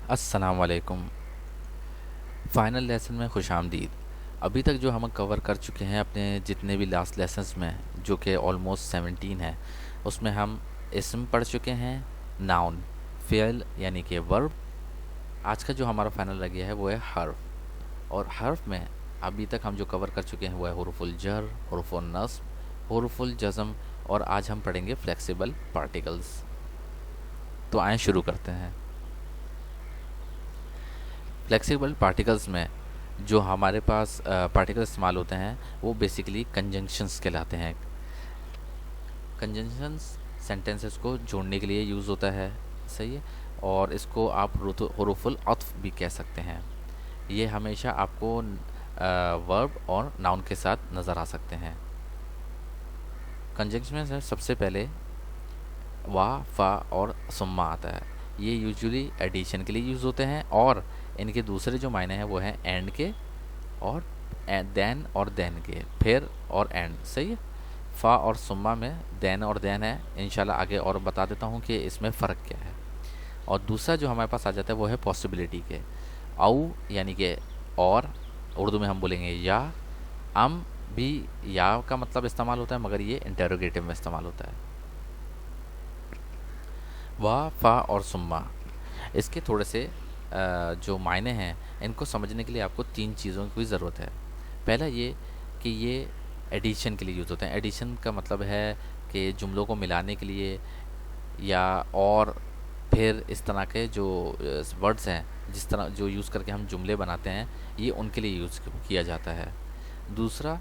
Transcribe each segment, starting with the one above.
السلام علیکم۔ Final lesson میں خوش آمدید۔ ابھی تک جو ہم کور کر چکے ہیں اپنے جتنے بھی لاسٹ لیسنس میں، جو کہ آلموسٹ 17 ہے، اس میں ہم اسم پڑھ چکے ہیں، ناؤن، فعل یعنی کہ ورب۔ آج کا جو ہمارا فائنل رہ گیا ہے وہ ہے حرف، اور حرف میں ابھی تک ہم جو کور کر چکے ہیں وہ ہے حروف الجر، حروف النصب، حروف الجزم، اور آج ہم پڑھیں گے فلیکسیبل پارٹیکلز۔ تو آئیں شروع کرتے ہیں۔ فلیکسیبل پارٹیکلز میں جو ہمارے پاس پارٹیکل استعمال ہوتے ہیں وہ بیسیکلی کنجنکشنز کہلاتے ہیں۔ کنجنکشنز سینٹینسز کو جوڑنے کے لیے یوز ہوتا ہے، صحیح ہے، اور اس کو آپ حروف العطف بھی کہہ سکتے ہیں۔ یہ ہمیشہ آپ کو ورب اور ناؤن کے ساتھ نظر آ سکتے ہیں۔ کنجنکشن میں سب سے پہلے وا، فا اور ثم آتا ہے۔ یہ یوزولی ایڈیشن کے لیے یوز ہوتے ہیں، اور ان کے دوسرے جو معنی ہیں وہ ہیں اینڈ کے اور دین کے، پھر اور اینڈ، صحیح ہے۔ فا اور ثم میں دین اور دین ہے، انشاءاللہ آگے اور بتا دیتا ہوں کہ اس میں فرق کیا ہے۔ اور دوسرا جو ہمارے پاس آ جاتا ہے وہ ہے پاسبلٹی کے، او یعنی کہ اور، اردو میں ہم بولیں گے یا، ام بھی یا کا مطلب استعمال ہوتا ہے مگر یہ انٹروگیٹو میں استعمال ہوتا ہے۔ وا، فا اور ثم، اس کے تھوڑے سے جو معنی ہیں ان کو سمجھنے کے لیے آپ کو 3 چیزوں کی ضرورت ہے۔ پہلا یہ کہ یہ ایڈیشن کے لیے یوز ہوتے ہیں۔ ایڈیشن کا مطلب ہے کہ جملوں کو ملانے کے لیے، یا اور پھر اس طرح کے جو ورڈز ہیں جس طرح جو یوز کر کے ہم جملے بناتے ہیں، یہ ان کے لیے یوز کیا جاتا ہے۔ دوسرا،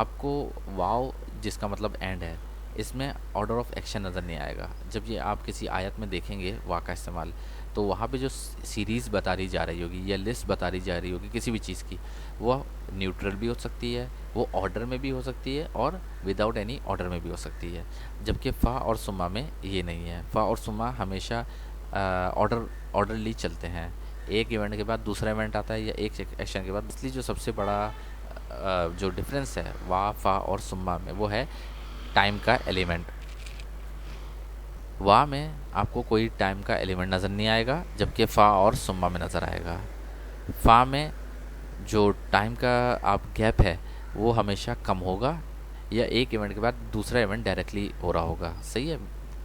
آپ کو واو جس کا مطلب اینڈ ہے، اس میں آرڈر آف ایکشن نظر نہیں آئے گا۔ جب یہ آپ کسی آیت میں دیکھیں گے وا کا استعمال، تو وہاں پہ جو سیریز بتا دی جا رہی ہوگی یا لسٹ بتا دی جا رہی ہوگی کسی بھی چیز کی، وہ نیوٹرل بھی ہو سکتی ہے، وہ آرڈر میں بھی ہو سکتی ہے، اور وداؤٹ اینی آرڈر میں بھی ہو سکتی ہے، جبکہ فا اور ثم میں یہ نہیں ہے۔ فا اور ثم ہمیشہ آرڈرلی چلتے ہیں، ایک ایونٹ کے بعد دوسرا ایونٹ آتا ہے یا ایک ایکشن کے بعد۔ اس لیے جو سب سے بڑا جو ڈفرینس ہے وا، فا اور ثم میں، وہ ہے ٹائم کا ایلیمنٹ۔ وا میں آپ کو کوئی ٹائم کا ایلیمنٹ نظر نہیں آئے گا، جبکہ فا اور ثم میں نظر آئے گا۔ فا میں جو ٹائم کا آپ گیپ ہے وہ ہمیشہ کم ہوگا، یا ایک ایونٹ کے بعد دوسرا ایونٹ ڈائریکٹلی ہو رہا ہوگا، صحیح ہے،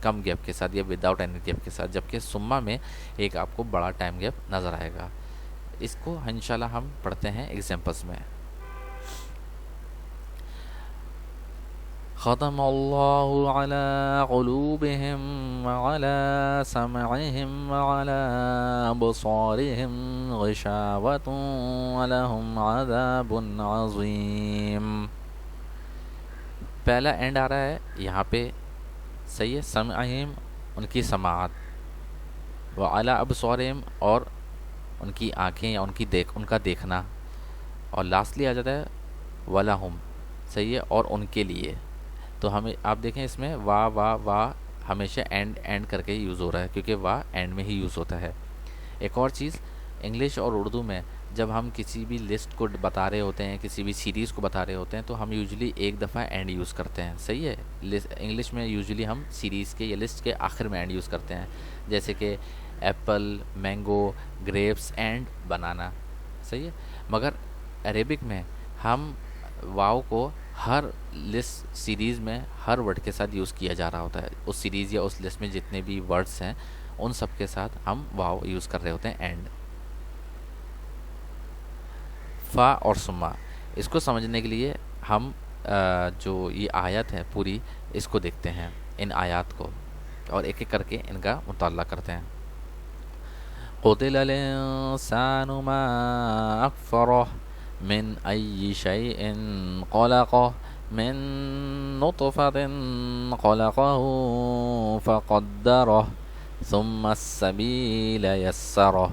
کم گیپ کے ساتھ یا وداؤٹ اینی گیپ کے ساتھ، جبکہ ثم میں ایک آپ کو بڑا ٹائم گیپ نظر آئے گا۔ اس کو انشاءاللہ ہم پڑھتے ہیں ایگزامپلس میں۔ ختم اللہ علی قلوبہم وعلی سمعہم وعلی ابصارہم غشاوۃ ولہم عذاب عظیم۔ پہلا اینڈ آ رہا ہے یہاں پہ، صحیح ہے، سمعہم ان کی سماعت، وعلی ابصارہم اور ان کی آنکھیں یا ان کا دیکھنا، اور لاسٹلی آ جاتا ہے ولہم، صحیح ہے، اور ان کے لیے۔ تو ہمیں آپ دیکھیں اس میں وا وا وا ہمیشہ اینڈ کر کے یوز ہو رہا ہے، کیونکہ وا اینڈ میں ہی یوز ہوتا ہے۔ ایک اور چیز، انگلش اور اردو میں جب ہم کسی بھی لسٹ کو بتا رہے ہوتے ہیں، کسی بھی سیریز کو بتا رہے ہوتے ہیں، تو ہم یوزلی ایک دفعہ اینڈ یوز کرتے ہیں، صحیح ہے۔ انگلش میں یوزلی ہم سیریز کے یا لسٹ کے آخر میں اینڈ یوز کرتے ہیں، جیسے کہ ایپل، مینگو، گریپس اینڈ بنانا، صحیح ہے۔ مگر عربک میں ہم واو کو ہر لسٹ سیریز میں ہر ورڈ کے ساتھ یوز کیا جا رہا ہوتا ہے، اس سیریز یا اس لسٹ میں جتنے بھی ورڈس ہیں ان سب کے ساتھ ہم واو یوز کر رہے ہوتے ہیں، اینڈ۔ فا اور ثم، اس کو سمجھنے کے لیے ہم جو یہ آیت ہے پوری، اس کو دیکھتے ہیں، ان آیات کو، اور ایک ایک کر کے ان کا مطالعہ کرتے ہیں۔ قتل الانسان ما اکفرہ من ای شیء خلقہ من نطفة خلقه فقدره ثم السبيل يسره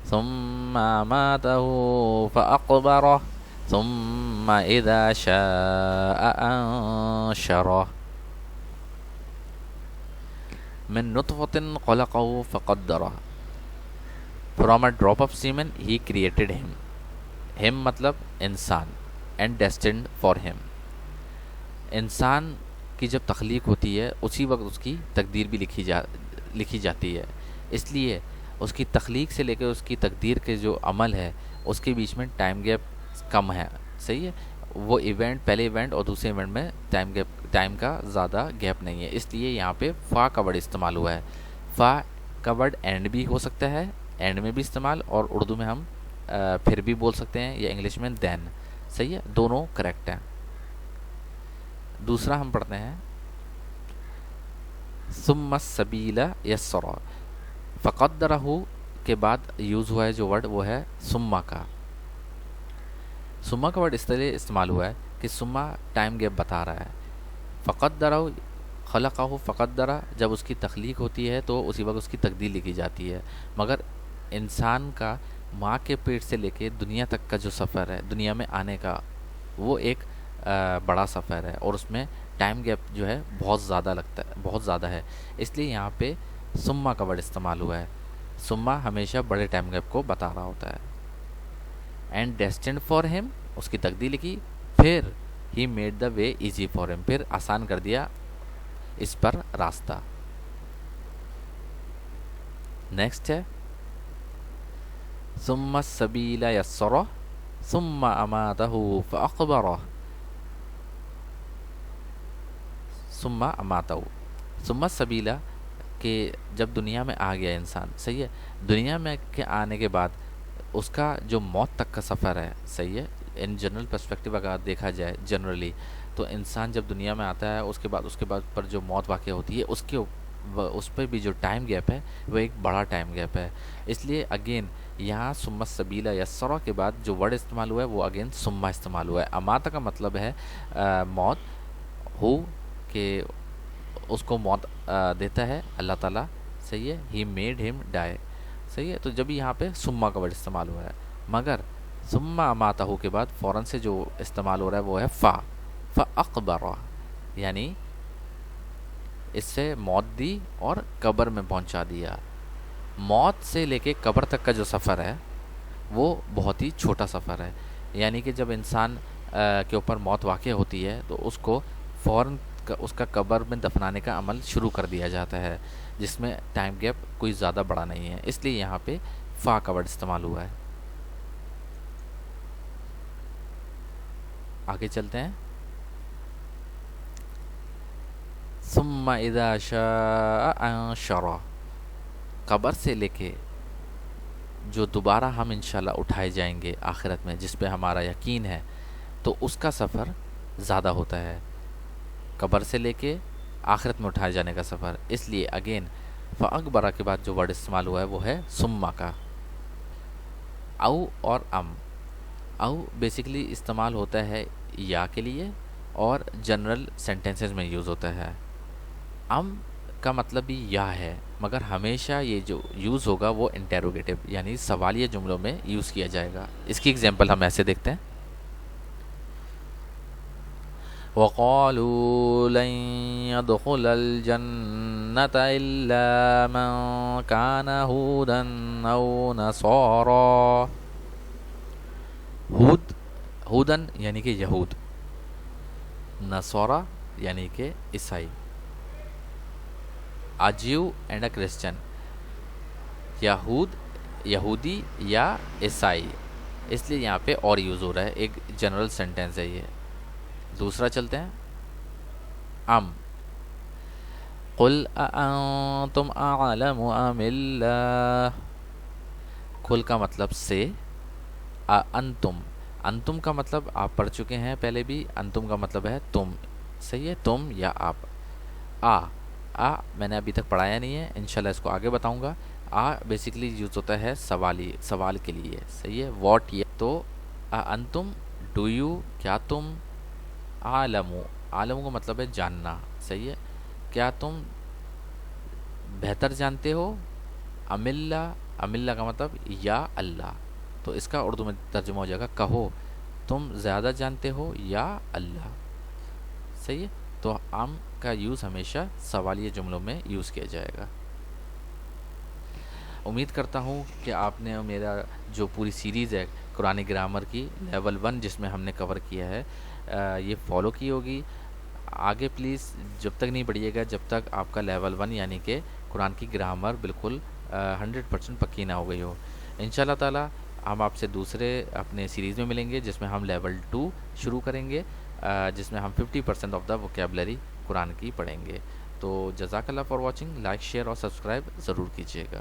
ثم أماته فأقبره ثم إذا شاء أنشره من نطفة خلقه فقدره، from a drop of semen he created him، him مطلب انسان، and destined for him۔ انسان کی جب تخلیق ہوتی ہے اسی وقت اس کی تقدیر بھی لکھی جاتی ہے، اس لیے اس کی تخلیق سے لے کے اس کی تقدیر کے جو عمل ہے اس کے بیچ میں ٹائم گیپ کم ہے. صحیح ہے. وہ ایونٹ پہلے ایونٹ اور دوسرے ایونٹ میں ٹائم کا زیادہ گیپ نہیں ہے. اس لیے یہاں پہ فا کا ورڈ استعمال ہوا ہے. فا کا ورڈ اینڈ بھی ہو سکتا ہے, اینڈ میں بھی استعمال, اور اردو میں ہم پھر بھی بول سکتے ہیں, یا انگلش میں دین. صحیح ہے, دونوں کریکٹ ہیں. دوسرا ہم پڑھتے ہیں ثم السبیل یسرا. فقدرہ کے بعد یوز ہوا ہے جو ورڈ وہ ہے سما کا. سما کا ورڈ اس طرح استعمال ہوا ہے کہ سما ٹائم گیپ بتا رہا ہے. فقدرہ خلقہ فقدرہ, جب اس کی تخلیق ہوتی ہے تو اسی وقت اس کی تقدیر لکھی جاتی ہے. مگر انسان کا ماں کے پیٹ سے لے کے دنیا تک کا جو سفر ہے, دنیا میں آنے کا, وہ ایک بڑا سفر ہے, اور اس میں ٹائم گیپ جو ہے بہت زیادہ لگتا ہے, بہت زیادہ ہے. اس لیے یہاں پہ سما کا ورڈ استعمال ہوا ہے. سما ہمیشہ بڑے ٹائم گیپ کو بتا رہا ہوتا ہے. اینڈ ڈیسٹینڈ فار ہم, اس کی تقدیر لکھی. پھر he made the way easy for ہم, پھر آسان کر دیا اس پر راستہ. نیکسٹ ہے ثم السبیل یسرہ ثم اماتہ فاقبرہ. ثم اماتہ, ثم السبیل کہ جب دنیا میں آ گیا انسان, صحیح ہے, دنیا میں کے آنے کے بعد اس کا جو موت تک کا سفر ہے, صحیح ہے, ان جنرل پرسپیکٹیو اگر دیکھا جائے جنرلی, تو انسان جب دنیا میں آتا ہے اس کے بعد پر جو موت واقع ہوتی ہے اس پہ بھی جو ٹائم گیپ ہے وہ ایک بڑا ٹائم گیپ ہے. اس لیے اگین یہاں ثم السبیل یسرہ کے بعد جو ورڈ استعمال ہوا ہے وہ اگین ثم استعمال ہوا ہے. اماتہ کا مطلب ہے موت ہو, کہ اس کو موت دیتا ہے اللہ تعالیٰ. صحیح ہے, ہی میڈ ہم ڈائی. صحیح ہے, تو جب یہاں پہ ثم کا ورڈ استعمال ہوا ہے. مگر ثم اماتہ کے بعد فوراً سے جو استعمال ہو رہا ہے وہ ہے فاقبرہ, یعنی اس سے موت دی اور قبر میں پہنچا دیا. موت سے لے کے قبر تک کا جو سفر ہے وہ بہت ہی چھوٹا سفر ہے. یعنی کہ جب انسان کے اوپر موت واقع ہوتی ہے تو اس کو فوراً اس کا قبر میں دفنانے کا عمل شروع کر دیا جاتا ہے, جس میں ٹائم گیپ کوئی زیادہ بڑا نہیں ہے. اس لیے یہاں پہ فا کا ورڈ استعمال ہوا ہے. آگے چلتے ہیں. ثم اذا شاء انشرہ, قبر سے لے کے جو دوبارہ ہم انشاءاللہ اٹھائے جائیں گے آخرت میں, جس پہ ہمارا یقین ہے, تو اس کا سفر زیادہ ہوتا ہے قبر سے لے کے آخرت میں اٹھائے جانے کا سفر. اس لیے اگین فاقبرہ کے بعد جو ورڈ استعمال ہوا ہے وہ ہے ثم کا. او اور او بیسیکلی استعمال ہوتا ہے یا کے لیے, اور جنرل سینٹینسز میں یوز ہوتا ہے. کا مطلب بھی یا ہے, مگر ہمیشہ یہ جو یوز ہوگا وہ انٹیروگیٹو یعنی سوالیہ جملوں میں یوز کیا جائے گا. اس کی ایگزامپل ہم ایسے دیکھتے ہیں. وَقَالُوا لَن يَدْخُلَ الْجَنَّةَ إِلَّا مَن كَانَ هُودًا أَوْ نَصَارَىٰ. ہودن یعنی کہ یہود, نصارہ یعنی کہ عیسائی. A Jew and a Christian, یہودی یا عیسائی. اس لیے یہاں پہ اور یوز ہو رہا ہے, ایک جنرل سینٹینس ہے یہ. دوسرا چلتے ہیں. قل اانتم اعلم ام اللہ. قل کا مطلب سے, انتم کا مطلب آپ پڑھ چکے ہیں پہلے بھی, انتم کا مطلب ہے تم. صحیح ہے, تم یا آپ. میں نے ابھی تک پڑھایا نہیں ہے, انشاءاللہ اس کو آگے بتاؤں گا. بیسیکلی یوز ہوتا ہے سوال کے لیے. صحیح ہے, واٹ, یہ تو انتم ڈو یو, کیا تم, عالمو کا مطلب ہے جاننا. صحیح ہے, کیا تم بہتر جانتے ہو. ام اللہ کا مطلب یا اللہ, تو اس کا اردو میں ترجمہ ہو جائے گا کہو تم زیادہ جانتے ہو یا اللہ. صحیح ہے, تو کا یوز ہمیشہ سوالیہ جملوں میں یوز کیا جائے گا. امید کرتا ہوں کہ آپ نے میرا جو پوری سیریز ہے قرآن گرامر کی لیول 1 جس میں ہم نے کور کیا ہے, یہ فالو کی ہوگی. آگے پلیز جب تک نہیں پڑھیے گا جب تک آپ کا لیول 1 یعنی کہ قرآن کی گرامر بالکل 100% پکی نہ ہو گئی ہو. انشاءاللہ تعالیٰ ہم آپ سے دوسرے اپنے سیریز میں ملیں گے جس میں ہم لیول 2 شروع کریں گے، جس میں ہم 50% آف دا ووکیبلری قرآن کی پڑھیں گے. تو جزاک اللہ فار واچنگ. لائک شیئر اور سبسکرائب ضرور کیجیے گا.